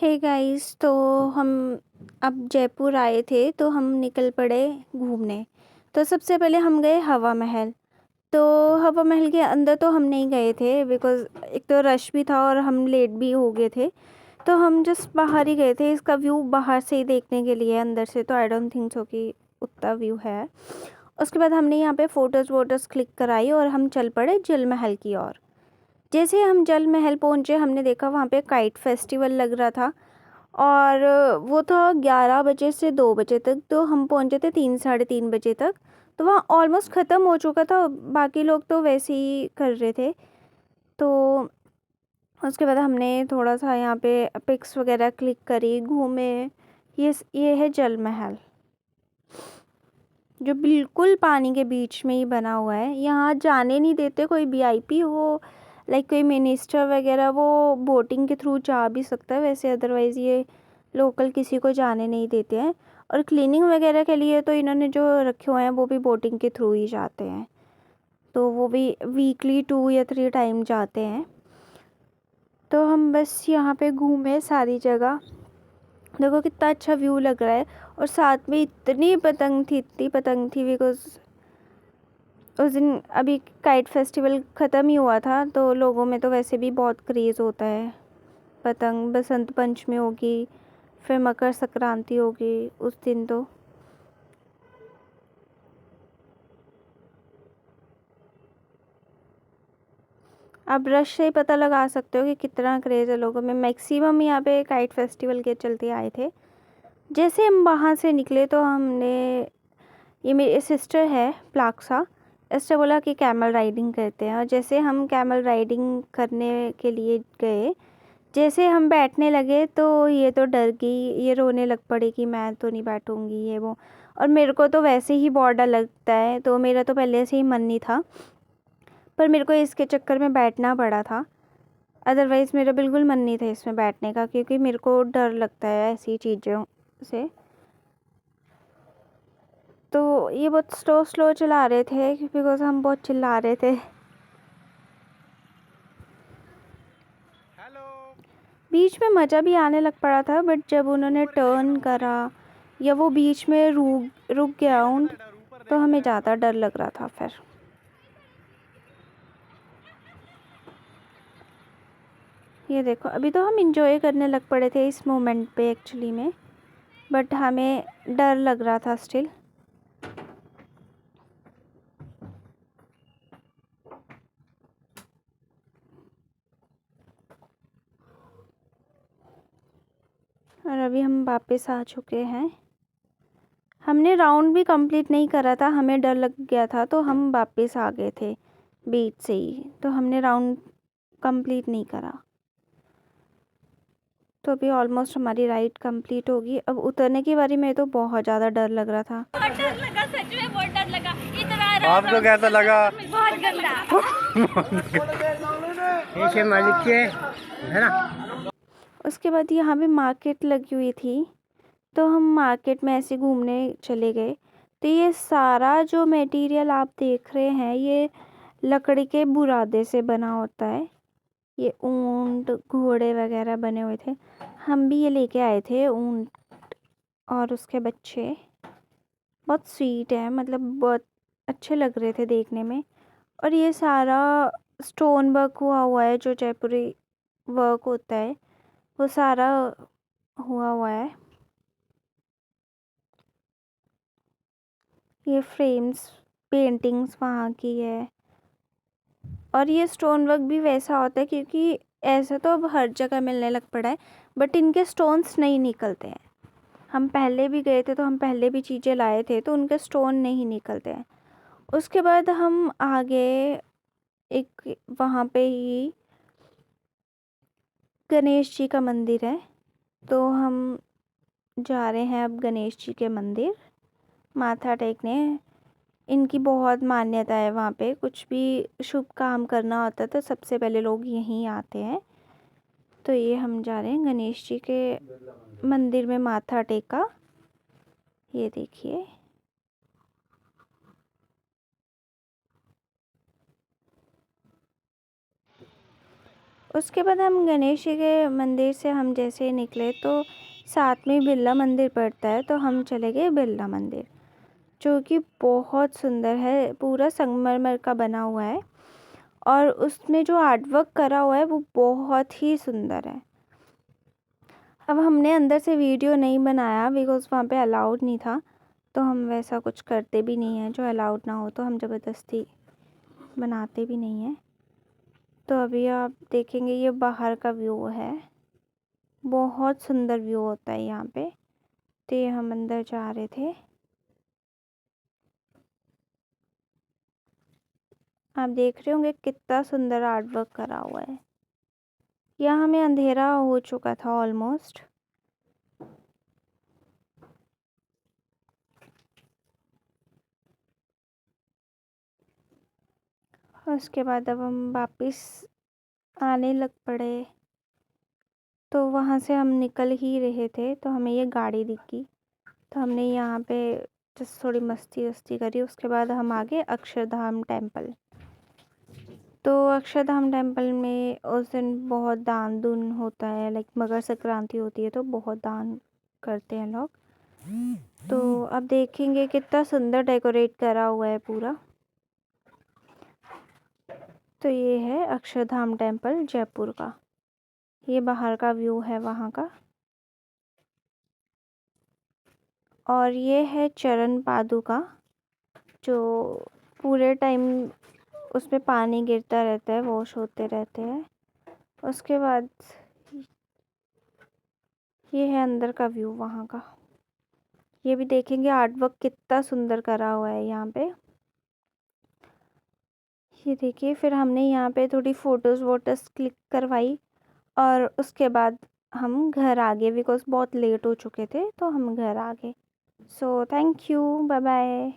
Hey guys, तो हम अब जयपुर आए थे तो हम निकल पड़े घूमने। तो सबसे पहले हम गए हवा महल। तो हवा महल के अंदर तो हम नहीं गए थे बिकॉज़ एक तो रश भी था और हम लेट भी हो गए थे। तो हम जस्ट बाहर ही गए थे, इसका व्यू बाहर से ही देखने के लिए। अंदर से तो आई डोंट थिंक सो कि उतना व्यू है। उसके बाद हमने यहाँ पे फ़ोटोज़ वोटोज़ क्लिक कराई और हम चल पड़े जल महल की ओर। जैसे हम जल महल पहुँचे, हमने देखा वहाँ पे काइट फेस्टिवल लग रहा था और वो था 11 बजे से 2 बजे तक। तो हम पहुँचे थे 3 साढ़े 3 बजे तक। तो वहाँ ऑलमोस्ट ख़त्म हो चुका था, बाकी लोग तो वैसे ही कर रहे थे। तो उसके बाद हमने थोड़ा सा यहाँ पे पिक्स वगैरह क्लिक करी, घूमे। ये है जल महल, जो बिल्कुल पानी के बीच में ही बना हुआ है। यहाँ जाने नहीं देते, कोई वीआईपी हो लाइक कोई मिनिस्टर वगैरह वो बोटिंग के थ्रू जा भी सकता है वैसे, अदरवाइज़ ये लोकल किसी को जाने नहीं देते हैं। और क्लीनिंग वगैरह के लिए तो इन्होंने जो रखे हुए हैं वो भी बोटिंग के थ्रू ही जाते हैं। तो वो भी वीकली 2 या 3 टाइम जाते हैं। तो हम बस यहाँ पे घूमे सारी जगह। देखो कितना अच्छा व्यू लग रहा है। और साथ में इतनी पतंग थी बिकॉज़ उस दिन अभी काइट फेस्टिवल ख़त्म ही हुआ था। तो लोगों में तो वैसे भी बहुत क्रेज़ होता है। पतंग, बसंत पंचमी होगी, फिर मकर संक्रांति होगी उस दिन। तो आप रश से ही पता लगा सकते हो कि कितना क्रेज़ है लोगों में। मैक्सिमम यहाँ पे काइट फेस्टिवल के चलते आए थे। जैसे हम वहाँ से निकले तो हमने, ये मेरी सिस्टर है प्लाक्सा, इसने बोला कि कैमल राइडिंग करते हैं। और जैसे हम कैमल राइडिंग करने के लिए गए, जैसे हम बैठने लगे तो ये तो डर गई, ये रोने लग पड़ी कि मैं तो नहीं बैठूंगी ये वो। और मेरे को तो वैसे ही बहुत डर लगता है, तो मेरा तो पहले से ही मन नहीं था, पर मेरे को इसके चक्कर में बैठना पड़ा था। अदरवाइज़ मेरा बिल्कुल मन नहीं था इसमें बैठने का, क्योंकि मेरे को डर लगता है ऐसी चीज़ों से। तो ये बहुत स्लो स्लो चला रहे थे बिकॉज़ हम बहुत चिल्ला रहे थे। बीच में मज़ा भी आने लग पड़ा था, बट जब उन्होंने टर्न करा या वो बीच में रुक गया तो हमें ज़्यादा डर लग रहा था फिर। ये देखो, अभी तो हम इंजॉय करने लग पड़े थे इस मोमेंट पे एक्चुअली में, बट हमें डर लग रहा था स्टिल। और अभी हम वापस आ चुके हैं। हमने राउंड भी कंप्लीट नहीं करा था, हमें डर लग गया था तो हम वापस आ गए थे बीच से ही। तो हमने राउंड कंप्लीट नहीं करा। तो अभी ऑलमोस्ट हमारी राइड कंप्लीट होगी। अब उतरने की बारी में तो बहुत ज़्यादा डर लग रहा था। बहुत डर लगा, सच में बहुत डर लगा। इतना आपको कैसा लगा? बहुत गंदा। ऐसे मालिक के है ना। उसके बाद यहाँ पे मार्केट लगी हुई थी, तो हम मार्केट में ऐसे घूमने चले गए। तो ये सारा जो मटेरियल आप देख रहे हैं ये लकड़ी के बुरादे से बना होता है। ये ऊंट घोड़े वगैरह बने हुए थे, हम भी ये लेके आए थे ऊंट और उसके बच्चे। बहुत स्वीट है, मतलब बहुत अच्छे लग रहे थे देखने में। और ये सारा स्टोन वर्क हुआ हुआ है, जो जयपुरी वर्क होता है वो सारा हुआ हुआ है। ये फ्रेम्स, पेंटिंग्स वहाँ की है। और ये स्टोन वर्क भी वैसा होता है, क्योंकि ऐसा तो अब हर जगह मिलने लग पड़ा है, बट इनके स्टोन्स नहीं निकलते हैं। हम पहले भी गए थे तो हम पहले भी चीज़ें लाए थे तो उनके स्टोन नहीं निकलते हैं। उसके बाद हम आगे एक वहाँ पे ही गणेश जी का मंदिर है, तो हम जा रहे हैं अब गणेश जी के मंदिर माथा टेकने। इनकी बहुत मान्यता है वहाँ पे, कुछ भी शुभ काम करना होता है तो सबसे पहले लोग यहीं आते हैं। तो ये हम जा रहे हैं गणेश जी के मंदिर में माथा टेका। ये देखिए, उसके बाद हम गणेश जी के मंदिर से हम जैसे निकले तो साथ में बिरला मंदिर पड़ता है, तो हम चले गए बिरला मंदिर, जो कि बहुत सुंदर है, पूरा संगमरमर का बना हुआ है और उसमें जो आर्ट वर्क करा हुआ है वो बहुत ही सुंदर है। अब हमने अंदर से वीडियो नहीं बनाया बिकॉज़ वहाँ पे अलाउड नहीं था, तो हम वैसा कुछ करते भी नहीं हैं, जो अलाउड ना हो तो हम ज़बरदस्ती बनाते भी नहीं हैं। तो अभी आप देखेंगे ये बाहर का व्यू है, बहुत सुंदर व्यू होता है यहाँ पे। तो ये हम अंदर जा रहे थे, आप देख रहे होंगे कितना सुंदर आर्ट वर्क करा हुआ है। यहाँ हमें अंधेरा हो चुका था ऑलमोस्ट। उसके बाद अब हम वापस आने लग पड़े, तो वहाँ से हम निकल ही रहे थे तो हमें ये गाड़ी दिखी, तो हमने यहाँ पे जस्ट थोड़ी मस्ती वस्ती करी। उसके बाद हम आ गए अक्षरधाम टेम्पल। तो अक्षरधाम टेम्पल में उस दिन बहुत दान दून होता है, लाइक मकर संक्रांति होती है तो बहुत दान करते हैं लोग। तो अब देखेंगे कितना सुंदर डेकोरेट करा हुआ है पूरा। तो ये है अक्षरधाम टेम्पल जयपुर का, ये बाहर का व्यू है वहाँ का। और ये है चरण पादुका, जो पूरे टाइम उस पे पानी गिरता रहता है, वॉश होते रहते हैं। उसके बाद ये है अंदर का व्यू वहाँ का, ये भी देखेंगे आर्ट वर्क कितना सुंदर करा हुआ है यहाँ पे। ये देखिए, फिर हमने यहाँ पे थोड़ी फ़ोटोज़ वोटोज़ क्लिक करवाई और उसके बाद हम घर आ गए बिकॉज़ बहुत लेट हो चुके थे, तो हम घर आ गए। So thank you, bye bye.